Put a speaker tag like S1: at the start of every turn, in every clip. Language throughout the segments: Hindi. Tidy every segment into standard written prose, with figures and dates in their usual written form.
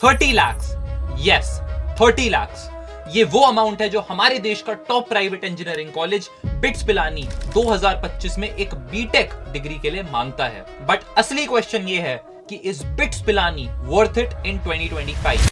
S1: 30 lakhs, यस 30 lakhs। ये वो अमाउंट है जो हमारे देश का top private engineering college bits Pilani 2025 में एक बीटेक डिग्री के लिए मांगता है। बट असली क्वेश्चन ये है कि is bits Pilani worth it in 2025?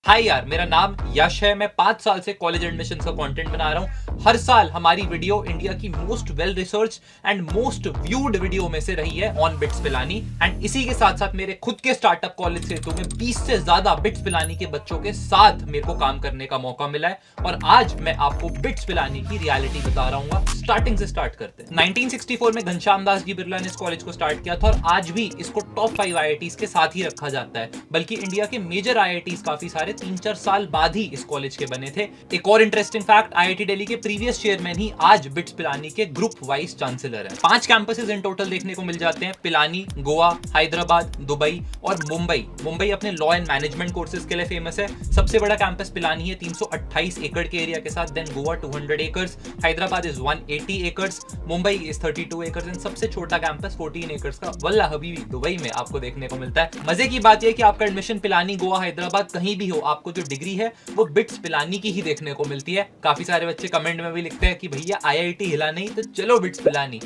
S1: हाय यार, मेरा नाम यश है। मैं 5 साल से कॉलेज एडमिशन का कंटेंट बना रहा हूं। हर साल हमारी वीडियो इंडिया की most well research and most viewed video में से रही है ऑन बिट्स पिलानी। एंड इसी के साथ साथ मेरे खुद के स्टार्टअप कॉलेज सेतु में 20 से ज्यादा बिट्स पिलानी के बच्चों के साथ मेरे को काम करने का मौका मिला है। और आज मैं आपको बिट्स पिलानी की रियलिटी बता रहा हूँ। स्टार्टिंग से स्टार्ट करते हैं। 1964 में घनश्याम दास जी बिरला ने इस कॉलेज को स्टार्ट किया था और आज भी इसको टॉप 5 IITs के साथ ही रखा जाता है। बल्कि इंडिया के मेजर IITs काफी सारे 3-4 साल बाद ही इस कॉलेज के बने थे। एक और इंटरेस्टिंग फैक्ट, IIT दिल्ली के प्रीवियस चेयरमैन ही आज बिट्स पिलानी के ग्रुप वाइस चांसलर है। 5 कैंपसेस इन टोटल देखने को मिल जाते हैं, पिलानी, गोवा, हैदराबाद, दुबई और मुंबई। मुंबई अपने लॉ एंड मैनेजमेंट कोर्सेज के लिए फेमस है। सबसे बड़ा कैंपस पिलानी है 328 एकड़ के एरिया के साथ। Then Goa 200 acres, Hyderabad is 180 acres, Mumbai is 32 acres and सबसे छोटा कैंपस 14 एकर्स का वल्ला हबीबी दुबई में आपको देखने को मिलता है। मजे की बात यह कि आपका एडमिशन पिलानी, गोवा, हैदराबाद कहीं भी हो, आपको जो डिग्री है वो बिट्स पिलानी की ही देखने को मिलती है। काफी सारे बच्चे कमेंट में भी लिखते हैं कि भैया IIT हिला नहीं तो चलो बिट्स पिलानी।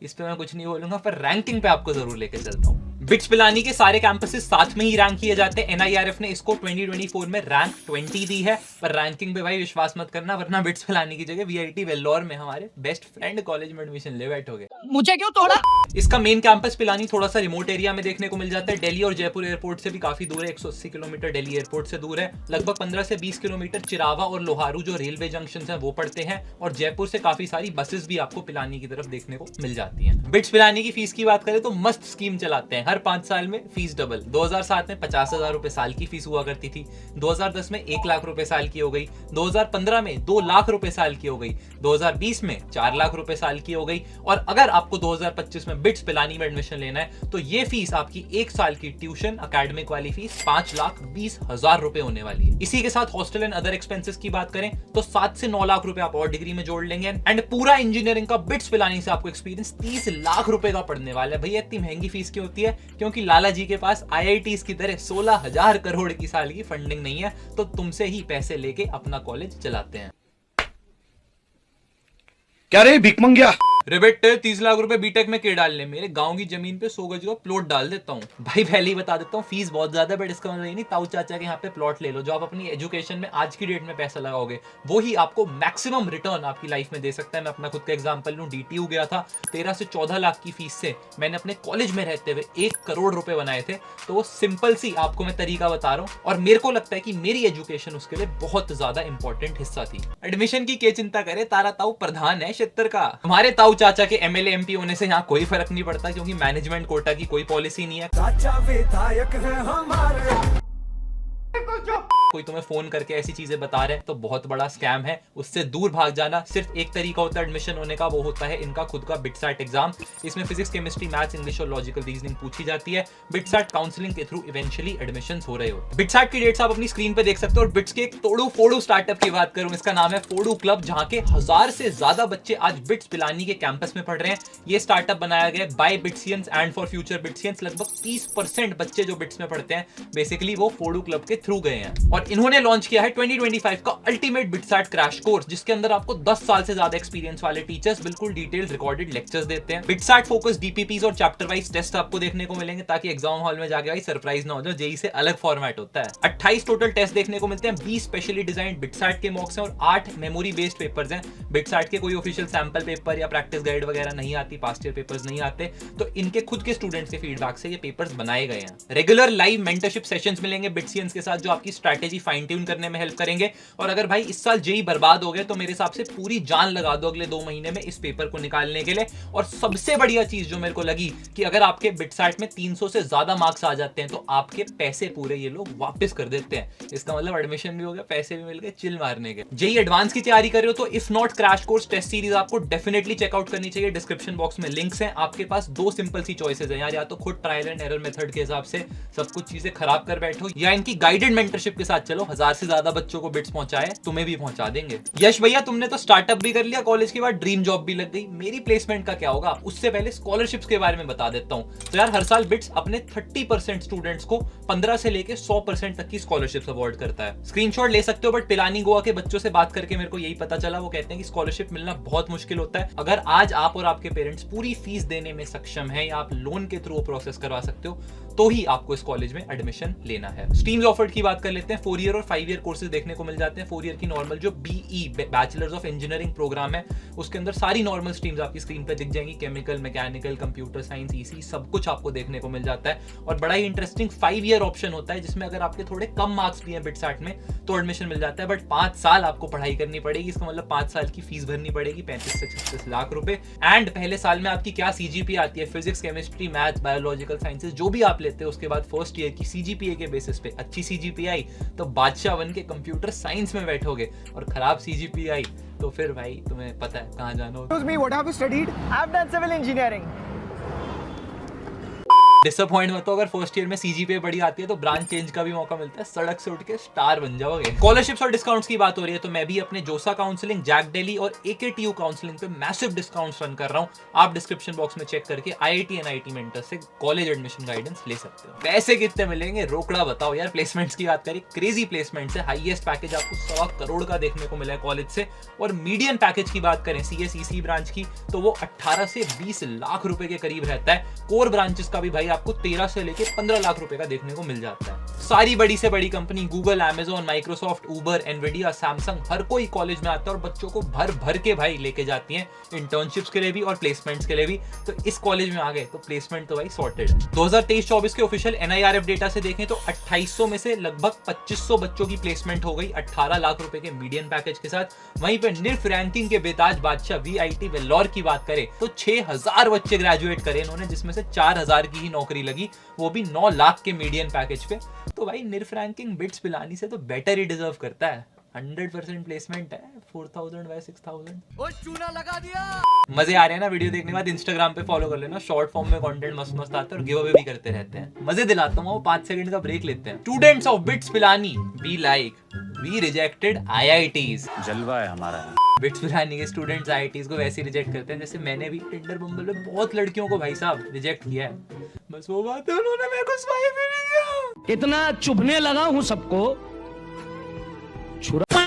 S1: इस पे मैं कुछ नहीं बोलूंगा, पर रैंकिंग पे आपको जरूर लेके चलता हूँ। बिट्स पिलानी के सारे कैंपसेस साथ में ही रैंक किए जाते हैं। NIRF ने इसको 2024 में रैंक 20 दी है। पर रैंकिंग पे भाई विश्वास मत करना, वरना बिट्स पिलानी की जगह VIT वेल्लोर में हमारे बेस्ट फ्रेंड कॉलेज में एडमिशन ले बैठोगे।
S2: मुझे क्यों तोड़ा?
S1: इसका मेन कैंपस पिलानी थोड़ा सा रिमोट एरिया में देखने को मिल जाता है। दिल्ली और जयपुर एयरपोर्ट से भी काफी दूर है। 180 किलोमीटर दिल्ली एयरपोर्ट से दूर है। लगभग 15 से 20 किलोमीटर चिरावा और लोहारू जो रेलवे जंक्शन है वो पड़ते हैं। और जयपुर से काफी सारी बसेस भी आपको पिलानी की तरफ देखने को मिल जाती है। बिट्स पिलानी की फीस की बात करें तो मस्त स्कीम चलाते हैं। हर 5 साल में फीस डबल। 2007 में 50,000 रुपए साल की फीस हुआ करती थी। 2010 में 1 लाख रुपए साल की हो गई। 2015 में 2 लाख रुपए साल की हो गई। 2020 में 4 लाख रुपए साल की हो गई। और अगर आपको 2025 में बिट्स पिलानी में एडमिशन लेना है तो ये फीस आपकी 1 साल की ट्यूशन अकेडमिक वाली फीस 5,20,000 रुपए होने वाली है। इसी के साथ हॉस्टल एंड अदर एक्सपेंसेस की बात करें तो 7 से 9 लाख रुपए आप और डिग्री में जोड़ लेंगे। एंड पूरा इंजीनियरिंग का बिट्स पिलानी से आपको एक्सपीरियंस 30 लाख रुपए का पड़ने वाला है। भैया इतनी महंगी फीस क्यों होती है? क्योंकि लाला जी के पास IITs की तरह 16,000 करोड़ की साल की फंडिंग नहीं है, तो तुमसे ही पैसे लेके अपना कॉलेज चलाते हैं।
S3: क्या रे भिकमंगिया?
S1: रिबेट 30 लाख रुपए बीटेक में के डालने, मेरे गांव की जमीन पे 100 गज का प्लॉट डाल देता हूँ। भाई पहले ही बता देता हूँ, फीस बहुत ज्यादा है, बट इसका मतलब ये नहीं ताऊ चाचा के यहाँ पे प्लॉट ले लो। जो आप अपनी एजुकेशन में आज की डेट में पैसा लगाओगे वो ही आपको मैक्सिमम रिटर्न आपकी लाइफ में दे सकता है। मैं अपना खुद का एग्जांपल लूं, DTU गया था, 13 से 14 लाख की फीस से मैंने अपने कॉलेज में रहते हुए 1 करोड़ रुपए बनाए थे। तो वो सिंपल सी आपको मैं तरीका बता रहा हूँ और मेरे को लगता है कि मेरी एजुकेशन उसके लिए बहुत ज्यादा इंपॉर्टेंट हिस्सा थी। एडमिशन की क्या चिंता करे, तारा ताऊ प्रधान है क्षेत्र का। हमारे ताऊ चाचा के MLA MP होने से यहाँ कोई फर्क नहीं पड़ता, क्योंकि मैनेजमेंट कोटा की कोई पॉलिसी नहीं है।
S4: चाचा विधायक है हमारे।
S1: कोई तुम्हें फोन करके ऐसी चीजें बता रहे हैं तो बहुत बड़ा स्कैम है, उससे दूर भाग जाना। सिर्फ एक तरीका होता है एडमिशन होने का, वो होता है इनका खुद का बिटसैट एग्जाम। इसमें फिजिक्स, केमिस्ट्री, मैथ्स, इंग्लिश और लॉजिकल रीजनिंग पूछी जाती है। बिटसैट काउंसलिंग के थ्रू इवेंचुअली एडमिशन हो रहे हो। बिटसैट की डेट्स आप अपनी स्क्रीन पे देख सकते हो। और बिट्स के एक तोड़ू फोड़ू स्टार्टअप की बात करूं, इसका नाम है फोड़ू क्लब, जहां के 1000 से ज्यादा बच्चे आज बिट्स पिलानी के कैंपस में पढ़ रहे हैं। ये स्टार्टअप बनाया गया बाय बिट्सियंस एंड फॉर फ्यूचर बिट्सियंस। लगभग 30% बच्चे जो बिट्स में पढ़ते हैं बेसिकली वो फोड़ू क्लब के थ्रू गए हैं। और इन्होंने लॉन्च किया है 2025 का अल्टीमेट बिटसैट क्रैश कोर्स, जिसके अंदर आपको 10 साल से ज्यादा एक्सपीरियंस वाले टीचर्स बिल्कुल डिटेल्ड रिकॉर्डेड लेक्चर्स देते हैं। बिटसैट फोकस DPPs और चैप्टर वाइज टेस्ट आपको देखने को मिलेंगे, ताकि एग्जाम हॉल में जाके भाई सरप्राइज ना हो जाओ। जेईई से अलग फॉर्मेट होता है। 28 टोटल टेस्ट देखने को मिलते हैं। 20 स्पेशली डिजाइंड बिटसैट के मॉक्स हैं और 8 मेमोरी बेस्ड पेपर्स हैं। बिटसैट के कोई ऑफिशियल सैंपल पेपर या प्रैक्टिस गाइड वगैरह नहीं आती, पास्ट ईयर पेपर्स नहीं आते, तो इनके खुद के स्टूडेंट्स के फीडबैक से ये पेपर्स बनाए गए हैं। रेगुलर लाइव मेंटरशिप सेशंस मिलेंगे बिट्सियंस के साथ, जो आपकी स्ट्रैटेजी फाइन ट्यून करने में हेल्प करेंगे। और अगर भाई इस साल जेई बर्बाद हो गए तो मेरे हिसाब से पूरी जान लगा दो अगले 2 महीने में इस पेपर को निकालने के लिए। और सबसे बढ़िया चीज जो मेरे को लगी कि अगर आपके बिटसैट में 300 से ज्यादा मार्क्स आ जाते हैं तो आपके पैसे पूरे ये लोग वापस कर देते हैं। इसका मतलब एडमिशन भी हो गया, पैसे भी मिल गए, चिल मारने के। जेई एडवांस की तैयारी कर रहे हो तो if not crash course test series आपको डेफिनेटली चेकआउट करनी चाहिए। डिस्क्रिप्शन बॉक्स में लिंक्स हैं। आपके पास 2 सिंपल सी चॉइसेस हैं यार, या तो खुद ट्रायल एंड एरर मेथड के हिसाब से सब कुछ चीजें खराब कर बैठो, या इनकी गाइडेड मेंटरशिप के साथ चलो 1000 से ज्यादा बच्चों को बिट्स पहुंचाए, तुम्हें भी पहुंचा देंगे। यश भैया तुमने तो स्टार्टअप भी कर लिया, कॉलेज के बाद ड्रीम जॉब भी लग गई, मेरी प्लेसमेंट का क्या होगा? उससे पहले स्कॉलरशिप्स के बारे में बता देता हूँ। तो यार हर साल बिट्स अपने 30% स्टूडेंट्स को 15 से लेके 100% तक की स्कॉलरशिप्स अवॉर्ड करता है। स्क्रीनशॉट ले सकते हो, बट पिलानी गोवा के बच्चों से बात करके मेरे को यही पता चला, वो कहते हैं कि स्कॉलरशिप मिलना बहुत मुश्किल होता है। अगर आज आप और आपके पेरेंट्स पूरी फीस देने में सक्षम है या आप लोन के थ्रू प्रोसेस करवा सकते हो तो ही आपको इस कॉलेज में एडमिशन लेना है। स्ट्रीम्स ऑफर्ड की बात कर लेते हैं। 4 ईयर और 5 ईयर कोर्सेज देखने को मिल जाते हैं। 4 ईयर की नॉर्मल जो BE bachelors of engineering program है उसके अंदर सारी नॉर्मल स्ट्रीम्स आपकी स्क्रीन पे दिख जाएंगी। Chemical, mechanical, computer science, EC सब कुछ आपको देखने को मिल जाता है। और बड़ा ही इंटरेस्टिंग 5 ईयर ऑप्शन होता है जिसमें अगर आपके थोड़े कम मार्क्स भी हैं बिट्सैट में तो एडमिशन मिल जाता है। बट 5 साल आपको पढ़ाई करनी पड़ेगी, इसका मतलब 5 साल की फीस भरनी पड़ेगी 35 से 36 लाख रुपए। एंड पहले साल में आपकी क्या सीजीपीए आती है, physics, chemistry, math, biological sciences जो भी आप लेते हो, उसके बाद फर्स्ट ईयर की सीजीपीए के बेसिस पे अच्छी सीजीपीए आई तो बादशाह बन के कंप्यूटर साइंस में बैठोगे, और खराब सीजीपीए आई तो फिर भाई तुम्हें पता है कहाँ जाना होगा।
S2: Excuse me, what have you studied? I've done civil engineering.
S1: Disappoint मत हो, अगर फर्स्ट ईयर में सीजीपीए बड़ी आती है तो ब्रांच चेंज का भी मौका मिलता है, सड़क से उठ के स्टार बन जाओगे। स्कॉलरशिप्स और डिस्काउंट्स की बात हो रही है तो मैं भी अपने जोसा काउंसलिंग, जैक दिल्ली और एकेटीयू काउंसलिंग पे मैसिव डिस्काउंट्स रन कर रहा हूं। आप डिस्क्रिप्शन बॉक्स में चेक करके आईआईटी एनआईटी मेंटर से कॉलेज एडमिशन गाइडेंस ले सकते हो। पैसे कितने मिलेंगे रोकड़ा बताओ यार। प्लेसमेंट्स की बात करें, क्रेजी प्लेसमेंट्स है। हाईएस्ट पैकेज आपको 1.25 करोड़ का देखने को मिला है कॉलेज से। और मीडियन पैकेज की बात करें सीएसईसी ब्रांच की तो वो 18 से 20 लाख रुपए के करीब रहता है। कोर ब्रांचेस का भी भाई आपको 13 से 15 लाख रुपए का देखने को मिल जाता है। सारी बड़ी से बड़ी कंपनी गूगल, अमेज़न, माइक्रोसॉफ्ट, उबर, एनवीडिया, सैमसंग हर कोई कॉलेज में आता है और बच्चों को भर भर के भाई लेके जाती हैं इंटर्नशिप्स के लिए भी और प्लेसमेंट्स के लिए भी। तो इस कॉलेज में आ गए तो प्लेसमेंट तो भाई सॉर्टेड है। 2023-24 के ऑफिशियल एनआईआरएफ डेटा से देखें तो 2800 में से लगभग 2500 बच्चों की प्लेसमेंट हो गई 18 लाख रुपए के मीडियन पैकेज के साथ। वहीं पे निफ्ट रैंकिंग के बेताज बादशाह वीआईटी वेल्लोर की बात करें तो 6000 बच्चे ग्रेजुएट करे इन्होंने, जिसमें से 4000 की ही नौकरी लगी, वो भी 9 लाख के मीडियन पैकेज पे। तो भाई निफ्ट रैंकिंग बिट्स पिलानी से तो बेटर ही डिजर्व करता है। 100% प्लेसमेंट है 4000 बाय 6000।
S2: ओ चूना लगा दिया।
S1: मजे आ रहे हैं ना वीडियो देखने के बाद? इंस्टाग्राम पे फॉलो कर लेना, शॉर्ट फॉर्म में कंटेंट मस्त मस्त आता है और गिव अवे भी करते रहते हैं। मजे दिलाता हूँ, 5 सेकंड का ब्रेक लेते हैं। Students of BITS Pilani be like we rejected IITs.
S3: जलवा है हमारा।
S1: बिट्स पिलानी के स्टूडेंट्स आईआईटीज को वैसे रिजेक्ट करते हैं जैसे मैंने भी टिंडर बम्बल में बहुत लड़कियों को भाई साहब रिजेक्ट किया है। बस वो बात है, उन्होंने मेरे को स्वाइप ही नहीं किया।
S5: इतना चुभने लगा हूं सबको।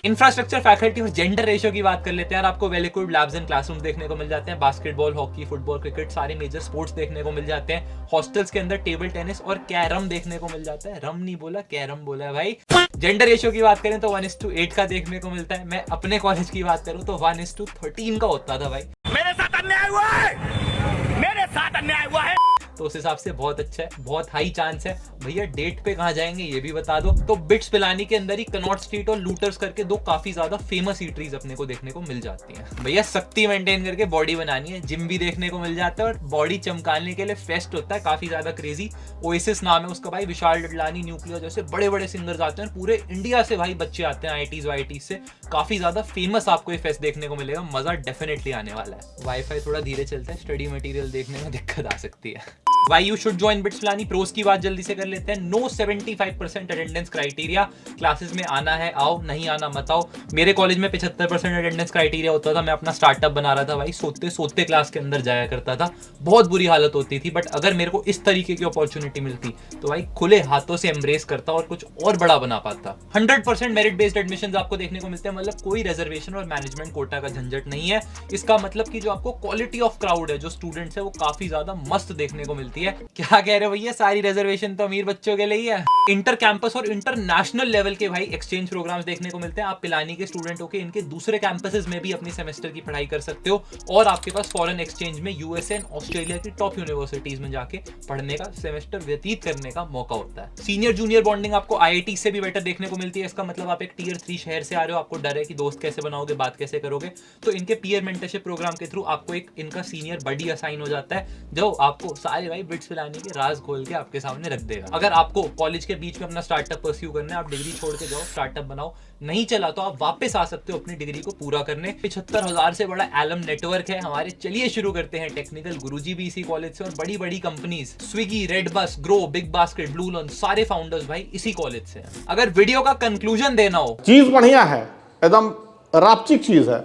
S1: इंफ्रास्ट्रक्चर, फैकल्टी और जेंडर रेशियो की बात कर लेते हैं। आपको well equipped labs and classroom देखने को मिल जाते हैं। बास्केटबॉल, हॉकी, फुटबॉल, क्रिकेट सारे मेजर स्पोर्ट्स देखने को मिल जाते हैं। हॉस्टल्स के अंदर टेबल टेनिस और कैरम देखने को मिल जाता है। रम नहीं बोला, कैरम बोला है भाई। जेंडर रेशियो की बात करें तो 1:8 का देखने को मिलता है। मैं अपने कॉलेज की बात करूं तो 1:13 का होता था भाई।
S5: मेरे साथ अन्याय हुआ है, मेरे साथ अन्याय हुआ है।
S1: तो उस हिसाब से बहुत अच्छा है, बहुत हाई चांस है। भैया डेट पे कहाँ जाएंगे ये भी बता दो। तो बिट्स पिलानी के अंदर ही कनॉट स्ट्रीट और लूटर्स करके 2 काफी ज्यादा फेमस ईटरीज अपने को देखने को मिल जाती हैं। भैया शक्ति मेंटेन करके बॉडी बनानी है, जिम भी देखने को मिल जाता है और बॉडी चमकाने के लिए फेस्ट होता है काफी ज्यादा क्रेजी। ओएसिस नाम है उसका भाई। विशाल डडलानी, न्यूक्लियर जैसे बड़े बड़े सिंगर्स आते हैं, पूरे इंडिया से भाई बच्चे आते हैं आईआईटीज वाईआईटीज से। काफी ज्यादा फेमस आपको ये फेस्ट देखने को मिलेगा, मजा डेफिनेटली आने वाला है। वाईफाई थोड़ा धीरे चलता है, स्टडी मटेरियल देखने में दिक्कत आ सकती है। Why you should join bits Pilani? Pros की बात जल्दी से कर लेते हैं। No 75% attendance criteria. क्लासेस में आना है आओ, नहीं आना मत आओ। मेरे कॉलेज में 75% अटेंडेंस क्राइटेरिया होता था। मैं अपना स्टार्टअप बना रहा था भाई, सोते सोते क्लास के अंदर जाया करता था, बहुत बुरी हालत होती थी। बट अगर मेरे को इस तरीके की अपॉर्चुनिटी मिलती तो भाई खुले हाथों से एम्ब्रेस करता और कुछ और बड़ा बना पाता। 100% मेरिट बेस्ड एडमिशन आपको देखने को मिलते हैं, मतलब कोई रिजर्वेशन और मैनेजमेंट कोटा का झंझट नहीं है। इसका मतलब कि जो आपको क्वालिटी ऑफ क्राउड है, जो स्टूडेंट्स है, वो काफी ज्यादा मस्त देखने को मिलती है। क्या कह रहे हो भैया, सारी रिजर्वेशन तो अमीर बच्चों के लिए ही है। इंटर कैंपस और इंटरनेशनल लेवल के भाई एक्सचेंज प्रोग्राम्स देखने को मिलते हैं। आप पिलानी के स्टूडेंट होके इनके दूसरे कैंपसेस में भी अपनी सेमेस्टर की पढ़ाई कर सकते हो और आपके पास फॉरेन एक्सचेंज में यूएसए एंड ऑस्ट्रेलिया की टॉप यूनिवर्सिटीज में जाके पढ़ने का, सेमेस्टर व्यतीत करने का मौका होता है। सीनियर जूनियर बॉन्डिंग आपको आईआईटी से भी बेटर देखने को मिलती है। इसका मतलब आप एक टियर 3 शहर से आ रहे हो, आपको डर है कि दोस्त कैसे बनाओगे, बात कैसे करोगे, तो इनके पीयर मेंटरशिप प्रोग्राम के थ्रू आपको एक इनका सीनियर बडी असाइन हो जाता है, जो आपको सारे भाई भाई बिट्स पिलानी के राज खोल के आपके सामने रख देगा। अगर आपको कॉलेज के बीच में अपना स्टार्टअप परस्यू करना है, आप डिग्री छोड़ के जाओ, स्टार्टअप बनाओ, नहीं चला तो आप वापस आ सकते हो अपनी डिग्री को पूरा करने। 75,000 से बड़ा एलम नेटवर्क है हमारे। चलिए शुरू करते हैं। टेक्निकल गुरुजी भी इसी कॉलेज से, और बड़ी बड़ी companies Swiggy, red bus, grow, big basket, blue lawn, सारे फाउंडर्स भाई इसी कॉलेज से हैं। अगर वीडियो का कंक्लूजन देना हो,
S3: चीज बढ़िया है, एकदम रापचिक चीज है,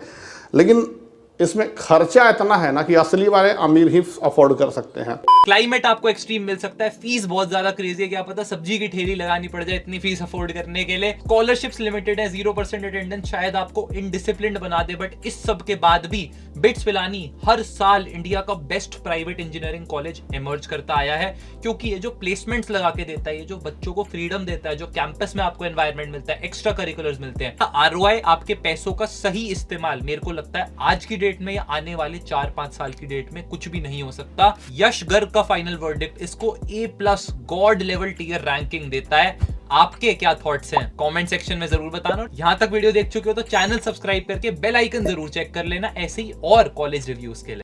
S3: लेकिन इसमें खर्चा इतना है ना कि असली वाले अमीर ही अफोर्ड कर सकते हैं।
S1: क्लाइमेट आपको एक्सट्रीम मिल सकता है, फीस बहुत ज्यादा क्रेजी है, क्या पता सब्जी की ठेली लगानी पड़ जाए इतनी फीस अफोर्ड करने के लिए। स्कॉलरशिप्स लिमिटेड है, 0% अटेंडेंस शायद आपको इनडिसिप्लिन्ड बना दे, बट इस सब के बाद भी बिट्स पिलानी हर साल इंडिया का best private engineering college emerge करता आया है, क्योंकि ये जो प्लेसमेंट्स लगा के देता है, ये जो बच्चों को फ्रीडम देता है, जो कैंपस में आपको एनवायरनमेंट मिलता है, एक्स्ट्रा करिकुलर्स मिलते हैं, ROI आपके पैसों का सही इस्तेमाल, मेरे को लगता है आज की डेट में या आने वाले 4-5 साल की डेट में कुछ भी नहीं हो सकता। यश गर्ग का फाइनल वर्डिक्ट इसको A+ god level tier ranking देता है। आपके क्या थॉट्स हैं कमेंट सेक्शन में जरूर बताना। यहां तक वीडियो देख चुके हो तो चैनल सब्सक्राइब करके बेल आइकन जरूर चेक कर लेना ऐसे ही और कॉलेज रिव्यूज के लिए।